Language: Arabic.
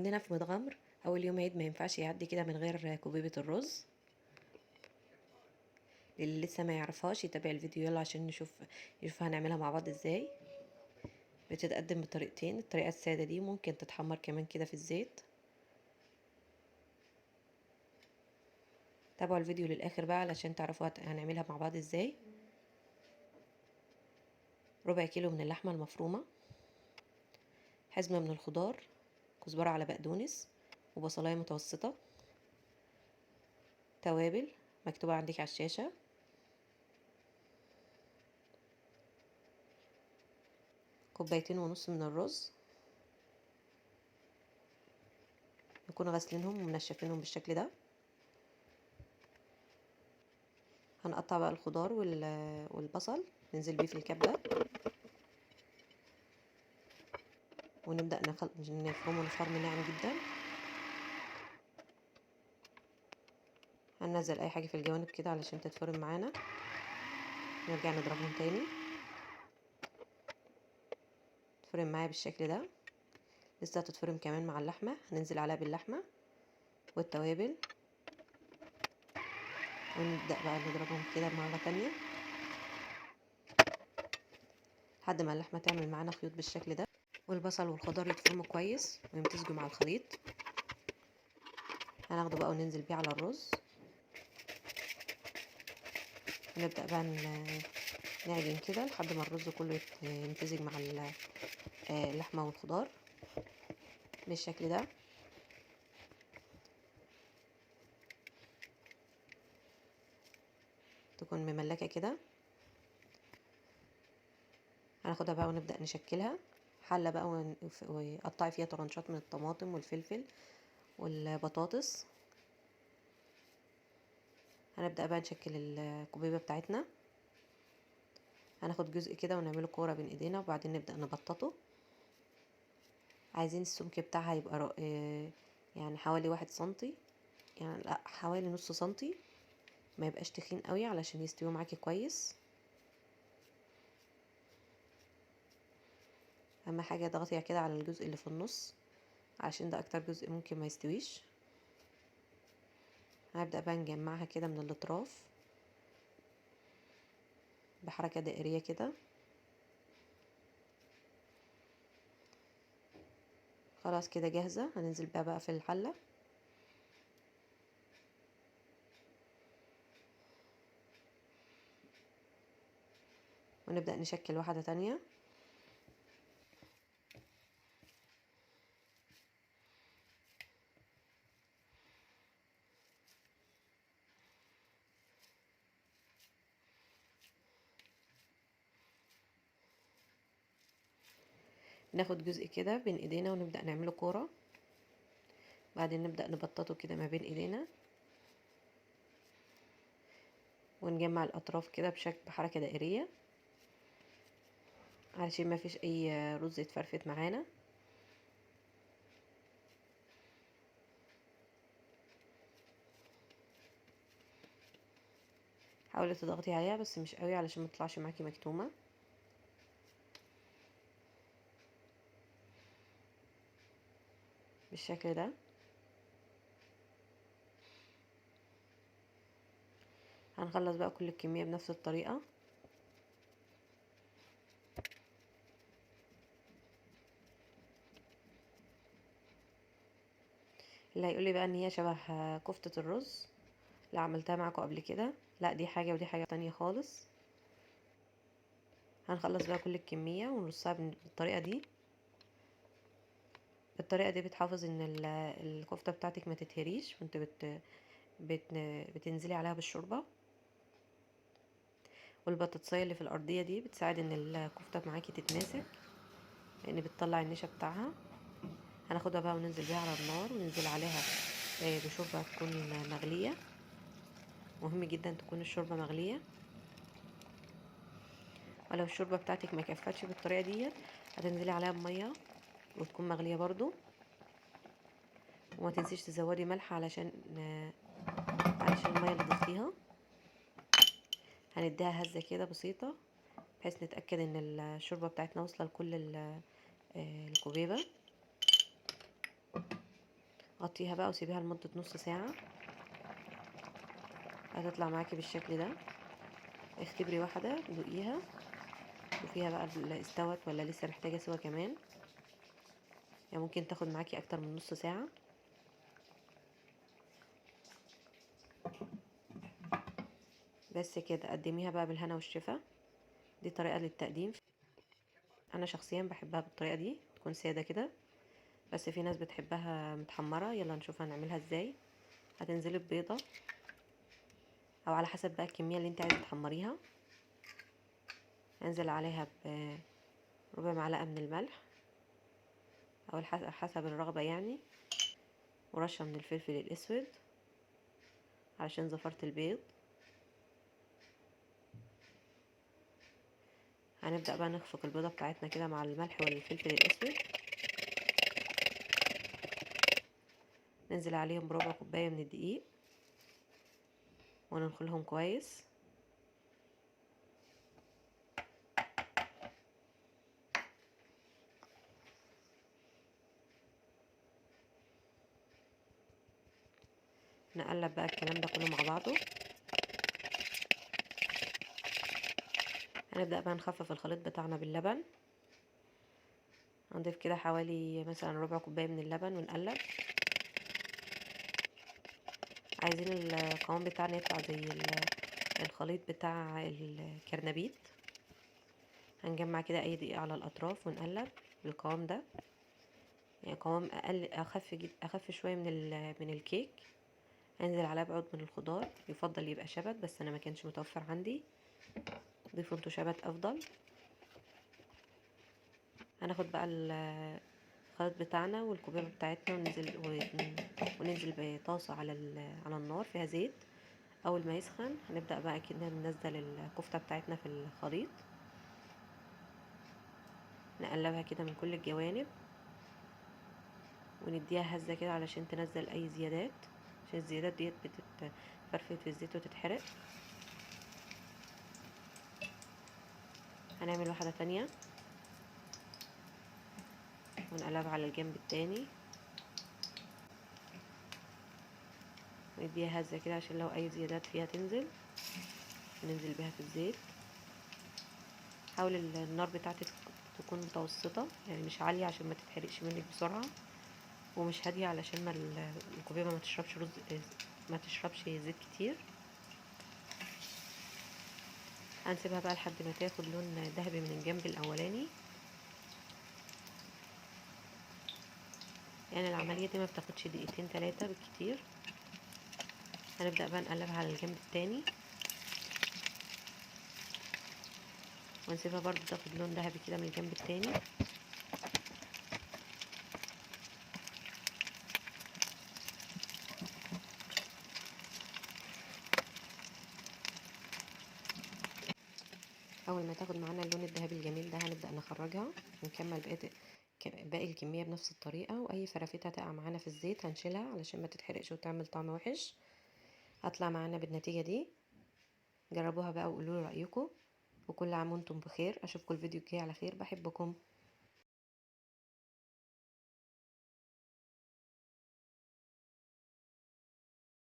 عندنا في متغمر اول يوم عيد ما ينفعش يعدي كده من غير كوبيبة الرز. اللي لسه ما يعرفهاش يتابع الفيديو يلا عشان يشوف هنعملها مع بعض ازاي. بتتقدم بطريقتين، الطريقة السادة دي ممكن تتحمر كمان كده في الزيت. تابعوا الفيديو للاخر بقى علشان تعرفوا هنعملها مع بعض ازاي. ربع كيلو من اللحمة المفرومة، حزمة من الخضار، كزبرة على بقدونس، وبصلاية متوسطة، توابل مكتوبة عندك على الشاشة، كوبايتين ونص من الرز نكون غاسلينهم ومنشفينهم بالشكل ده. هنقطع بقى الخضار والبصل، ننزل بيه في الكبة ونبدأ نفرمه فرم ناعم جدا. هننزل اي حاجة في الجوانب كده علشان تتفرم معانا، نرجع نضربهم تاني. تفرم معايا بالشكل ده. لسه هتتفرم كمان مع اللحمة، هننزل عليها باللحمة والتوابل ونبدأ بقى نضربهم كده مرة تانية لحد ما اللحمة تعمل معانا خيوط بالشكل ده، والبصل والخضار يتفرموا كويس ويمتزجوا مع الخليط. هناخده بقى وننزل بيه على الرز، ونبدأ بقى نعجن كده لحد ما الرز كله يمتزج مع اللحمة والخضار بالشكل ده. تكون مملكة كده. هناخدها بقى ونبدأ نشكلها حلة بقى وقطعي فيها طرنشات من الطماطم والفلفل والبطاطس. هنبدأ بقى نشكل الكوبيبة بتاعتنا. هناخد جزء كده ونعمله كورة بين ايدينا وبعدين نبدأ نبططه. عايزين السمك بتاعها يبقى يعني حوالي 1 سنتي، يعني لا حوالي نص سنتي، ما يبقاش تخين قوي علشان يستوي معاكي كويس. اهم حاجة ضغطي كده على الجزء اللي في النص عشان ده اكتر جزء ممكن ما يستويش. هنبدأ بقى نجمعها كده من الاطراف بحركة دائرية كده. خلاص كده جاهزة. هننزل بقى في الحلة ونبدأ نشكل واحدة تانية. ناخد جزء كده بين ايدينا ونبدأ نعمله كورة، بعدين نبدأ نبططه كده ما بين ايدينا ونجمع الاطراف كده بحركة دائرية علشان ما فيش اي رز يتفرفت معانا. حاولي تضغطي عليها بس مش قوي علشان ما تطلعش معاكي مكتومة بالشكل ده. هنخلص بقى كل الكمية بنفس الطريقة. اللي هيقولي بقى ان هي شبه كفتة الرز، لا عملتها معاكم قبل كده، لا دي حاجة ودي حاجة تانية خالص. هنخلص بقى كل الكمية ونرصها بالطريقة دي. الطريقة دي بتحافظ ان الكفتة بتاعتك ما تتهريش وانت بت... بتنزلي عليها بالشوربة. والبطاطسية اللي في الأرضية دي بتساعد ان الكفتة معاكي تتماسك لان بتطلع النشا بتاعها. هناخدها بقى وننزل بيها على النار وننزل عليها بشوربة تكون مغلية. مهم جدا تكون الشوربة مغلية، ولو الشوربة بتاعتك ما كفتش بالطريقة دي هتنزلي عليها بمية وتكون مغلية برضو. وما تنسيش تزودي ملح علشان المية اللي ضفتيها. هنديها هزة كده بسيطة بحيث نتأكد ان الشوربة بتاعتنا واصلة لكل الكوبيبة. غطيها بقى وسيبيها لمدة نص ساعة، هتطلع معاكي بالشكل ده. اختبري واحدة دوقيها شوفيها بقى استوت ولا لسه محتاجة سوا كمان، يعني ممكن تاخد معاكي اكتر من نص ساعة. بس كده قدميها بقى بالهنا والشفا. دي طريقة للتقديم، انا شخصيا بحبها بالطريقة دي تكون سادة كده، بس في ناس بتحبها متحمرة. يلا نشوف هنعملها ازاي. هتنزلي ببيضة او على حسب بقى الكمية اللي انت عايزة تحمريها. انزل عليها بربع معلقة من الملح او حسب الرغبة يعني، ورشة من الفلفل الاسود علشان زفرت البيض. هنبدأ بقى نخفق البيضة بتاعتنا كده مع الملح والفلفل الاسود. ننزل عليهم بربع كوباية من الدقيق وننخلهم كويس. نقلب بقى الكلام ده كله مع بعضه. هنبدأ بقى نخفف الخليط بتاعنا باللبن. هنضيف كده حوالي مثلا ربع كوباية من اللبن ونقلب. عايزين القوام بتاعنا يطلع زي الخليط بتاع الكرنبيت. هنجمع كده اي دقيق على الاطراف ونقلب بالقوام ده، يعني قوام اقل اخف شويه من الكيك. هنزل عليه بعود من الخضار، يفضل يبقى شبت بس انا ما كانش متوفر عندي، ضيفوا انتوا شبت افضل. هناخد بقى الخليط بتاعنا والكوبيبه بتاعتنا وننزل بطاسه على النار فيها زيت. اول ما يسخن هنبدا بقى كده ننزل الكفته بتاعتنا في الخليط، نقلبها كده من كل الجوانب ونديها هزه كده علشان تنزل اي زيادات، عشان الزيادات ديت بتتفرفت في الزيت وتتحرق. هنعمل واحده تانية ونقلبها على الجنب التاني ونديها هزه كده عشان لو اي زيادات فيها تنزل، ننزل بيها في الزيت. حاول النار بتاعتك تكون متوسطه، يعني مش عاليه عشان ما تتحرقش منك بسرعه، ومش هاديه علشان ما الكوبيبه ما تشربش زيت كتير. هنسيبها بقى لحد ما تاخد لون ذهبي من الجنب الاولاني. يعني العمليه دي ما بتاخدش دقيقتين 3 بالكتير. هنبدا بقى نقلبها على الجنب التاني ونسيبها برضو تاخد لون ذهبي كده من الجنب التاني. اول ما تاخد معانا اللون الذهبي الجميل ده هنبدا نخرجها ونكمل باقي الكميه بنفس الطريقه. واي فرافيت هتقع معانا في الزيت هنشيلها علشان ما تتحرقش وتعمل طعم وحش. هطلع معانا بالنتيجه دي. جربوها بقى وقولوا لي رايكم، وكل عام وانتم بخير. اشوفكم الفيديو الجاي على خير. بحبكم.